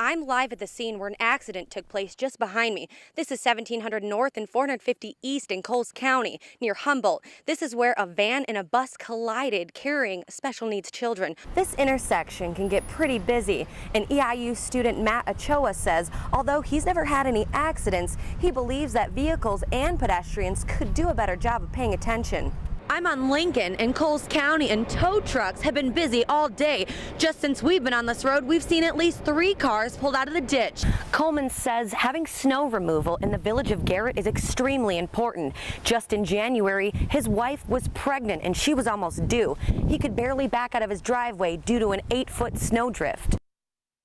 I'm live at the scene where an accident took place just behind me. This is 1700 North and 450 East in Coles County, near Humboldt. This is where a van and a bus collided, carrying special needs children. This intersection can get pretty busy, and EIU student Matt Ochoa says although he's never had any accidents, he believes that vehicles and pedestrians could do a better job of paying attention. I'm on Lincoln in Coles County, and tow trucks have been busy all day. Just since we've been on this road, we've seen at least 3 cars pulled out of the ditch. Coleman says having snow removal in the village of Garrett is extremely important. Just in January, his wife was pregnant and she was almost due. He could barely back out of his driveway due to an 8-foot snowdrift.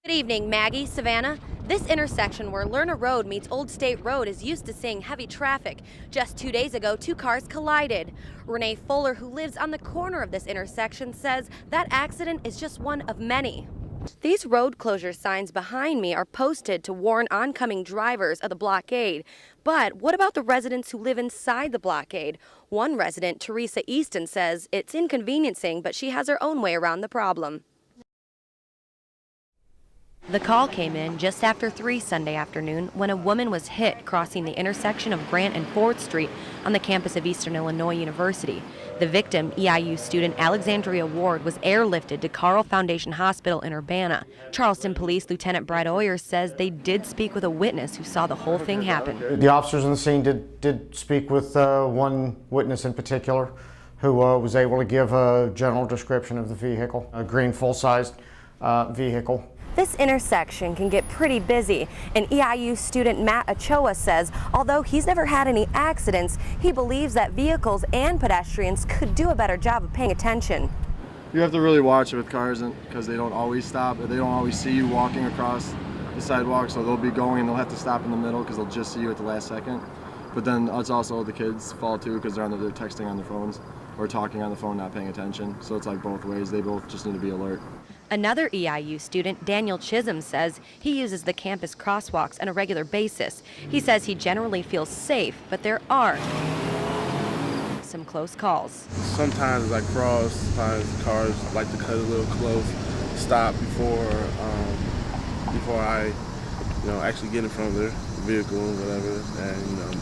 Good evening, Maggie, Savannah. This intersection where Lerner Road meets Old State Road is used to seeing heavy traffic. Just 2 days ago, 2 cars collided. Renee Fuller, who lives on the corner of this intersection, says that accident is just one of many. These road closure signs behind me are posted to warn oncoming drivers of the blockade. But what about the residents who live inside the blockade? One resident, Teresa Easton, says it's inconveniencing, but she has her own way around the problem. The call came in just after 3 Sunday afternoon when a woman was hit crossing the intersection of Grant and 4th Street on the campus of Eastern Illinois University. The victim, EIU student Alexandria Ward, was airlifted to Carl Foundation Hospital in Urbana. Charleston Police Lieutenant Brad Oyer says they did speak with a witness who saw the whole thing happen. The officers on the scene did speak with one witness in particular who was able to give a general description of the vehicle, a green full-sized vehicle. This intersection can get pretty busy, and EIU student Matt Ochoa says although he's never had any accidents, he believes that vehicles and pedestrians could do a better job of paying attention. You have to really watch it with cars because they don't always stop. They don't always see you walking across the sidewalk, so they'll be going and they'll have to stop in the middle because they'll just see you at the last second. But then it's also the kids fall too because they're texting on their phones or talking on the phone, not paying attention. So it's like both ways. They both just need to be alert. Another EIU student, Daniel Chisholm, says he uses the campus crosswalks on a regular basis. He says he generally feels safe, but there are some close calls. Sometimes I cross, sometimes cars like to cut a little close, stop before I, actually get in front of their vehicle or whatever, and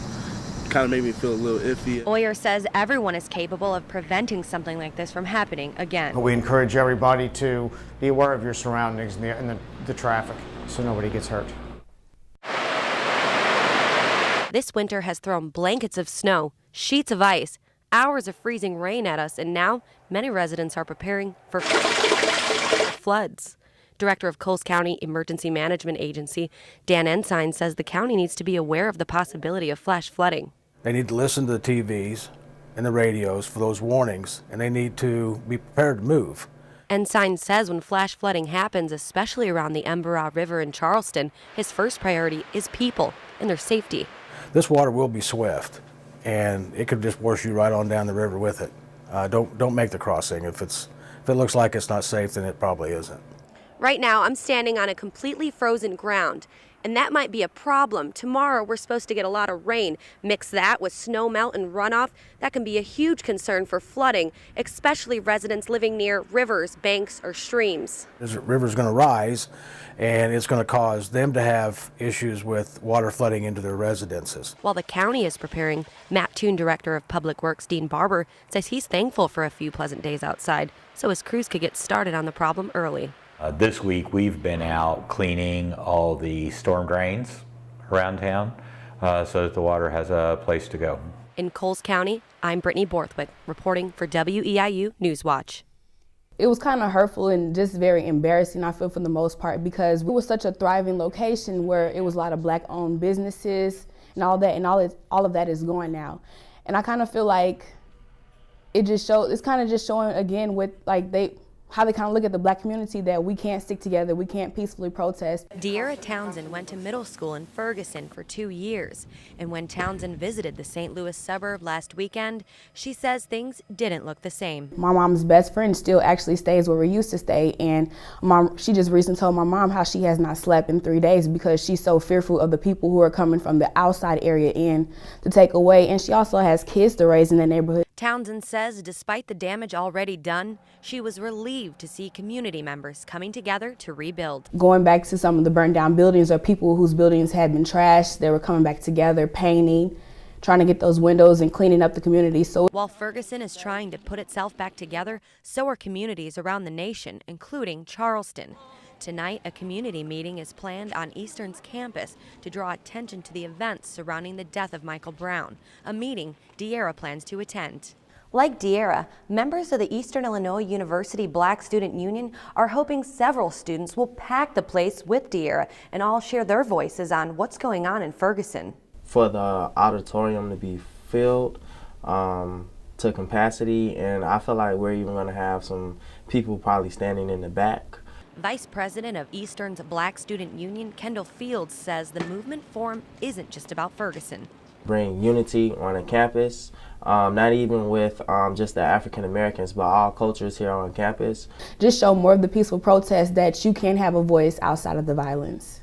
kind of made me feel a little iffy. Oyer says everyone is capable of preventing something like this from happening again. We encourage everybody to be aware of your surroundings and the traffic so nobody gets hurt. This winter has thrown blankets of snow, sheets of ice, hours of freezing rain at us, and now many residents are preparing for floods. Director of Coles County Emergency Management Agency, Dan Ensign, says the county needs to be aware of the possibility of flash flooding. They need to listen to the TVs and the radios for those warnings, and they need to be prepared to move. Ensign says when flash flooding happens, especially around the Embera River in Charleston, his first priority is people and their safety. This water will be swift, and it could just wash you right on down the river with it. Don't make the crossing. If it looks like it's not safe, then it probably isn't. Right now, I'm standing on a completely frozen ground, and that might be a problem. Tomorrow, we're supposed to get a lot of rain. Mix that with snow melt and runoff. That can be a huge concern for flooding, especially residents living near rivers, banks, or streams. The river's going to rise, and it's going to cause them to have issues with water flooding into their residences. While the county is preparing, Matt Toon, Director of Public Works Dean Barber, says he's thankful for a few pleasant days outside, so his crews could get started on the problem early. This week we've been out cleaning all the storm drains around town so that the water has a place to go. In Coles County, I'm Brittany Borthwick, reporting for WEIU Newswatch. It was kind of hurtful and just very embarrassing, I feel, for the most part, because it was such a thriving location where it was a lot of Black-owned businesses and all that, and all of that is gone now. And I kind of feel like it's kind of just showing again with how they kind of look at the Black community, that we can't stick together, we can't peacefully protest. De'Ara Townsend went to middle school in Ferguson for 2 years, and when Townsend visited the St. Louis suburb last weekend, she says things didn't look the same. My mom's best friend still actually stays where we used to stay, and she just recently told my mom how she has not slept in 3 days because she's so fearful of the people who are coming from the outside area in to take away, and she also has kids to raise in the neighborhood. Townsend says despite the damage already done, she was relieved to see community members coming together to rebuild. Going back to some of the burned down buildings or people whose buildings had been trashed, they were coming back together, painting, trying to get those windows and cleaning up the community. So while Ferguson is trying to put itself back together, so are communities around the nation, including Charleston. Tonight, a community meeting is planned on Eastern's campus to draw attention to the events surrounding the death of Michael Brown, a meeting De'Ara plans to attend. Like De'Ara, members of the Eastern Illinois University Black Student Union are hoping several students will pack the place with De'Ara and all share their voices on what's going on in Ferguson. For the auditorium to be filled to capacity, and I feel like we're even going to have some people probably standing in the back. Vice President of Eastern's Black Student Union, Kendall Fields, says the movement forum isn't just about Ferguson. Bring unity on a campus, not even with just the African Americans, but all cultures here on campus. Just show more of the peaceful protest that you can have a voice outside of the violence.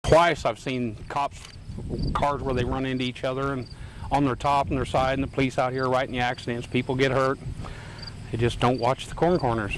Twice I've seen cars where they run into each other and on their top and their side, and the police out here writing the accidents. People get hurt. They just don't watch the corners.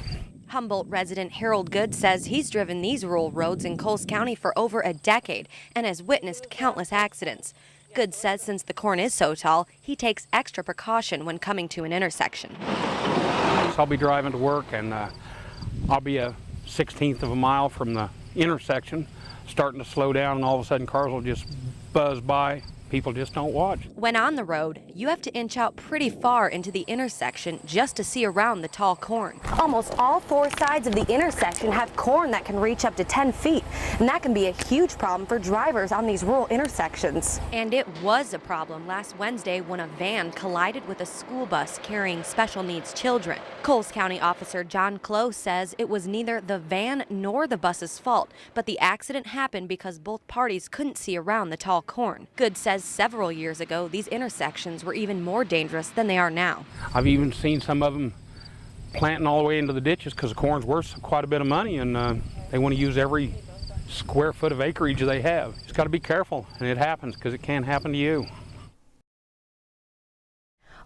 Humboldt resident Harold Good says he's driven these rural roads in Coles County for over a decade and has witnessed countless accidents. Good says since the corn is so tall, he takes extra precaution when coming to an intersection. I'll be driving to work and I'll be a 1/16 of a mile from the intersection, starting to slow down, and all of a sudden cars will just buzz by. People just don't watch. When on the road, you have to inch out pretty far into the intersection just to see around the tall corn. Almost all four sides of the intersection have corn that can reach up to 10 feet, and that can be a huge problem for drivers on these rural intersections. And it was a problem last Wednesday when a van collided with a school bus carrying special needs children. Coles County Officer John Close says it was neither the van nor the bus's fault, but the accident happened because both parties couldn't see around the tall corn. Good says several years ago, these intersections were even more dangerous than they are now. I've even seen some of them planting all the way into the ditches because the corn's worth quite a bit of money, and they want to use every square foot of acreage they have. Just got to be careful, and it happens because it can happen to you.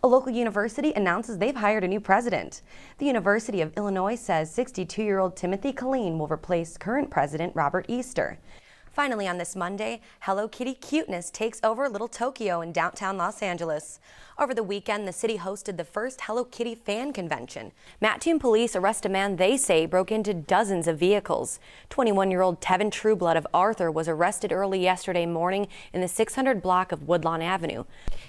A local university announces they've hired a new president. The University of Illinois says 62-year-old Timothy Killeen will replace current president Robert Easter. Finally, on this Monday, Hello Kitty cuteness takes over Little Tokyo in downtown Los Angeles. Over the weekend, the city hosted the first Hello Kitty fan convention. Mattoon police arrest a man they say broke into dozens of vehicles. 21-year-old Tevin Trueblood of Arthur was arrested early yesterday morning in the 600 block of Woodlawn Avenue.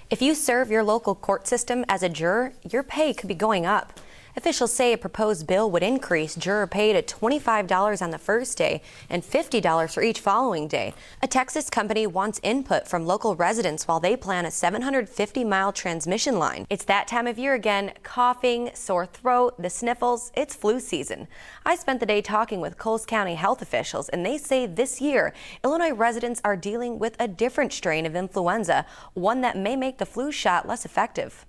If you serve your local court system as a juror, your pay could be going up. Officials say a proposed bill would increase juror pay to $25 on the first day and $50 for each following day. A Texas company wants input from local residents while they plan a 750-mile transmission line. It's that time of year again, coughing, sore throat, the sniffles, it's flu season. I spent the day talking with Coles County health officials, and they say this year, Illinois residents are dealing with a different strain of influenza, one that may make the flu shot less effective.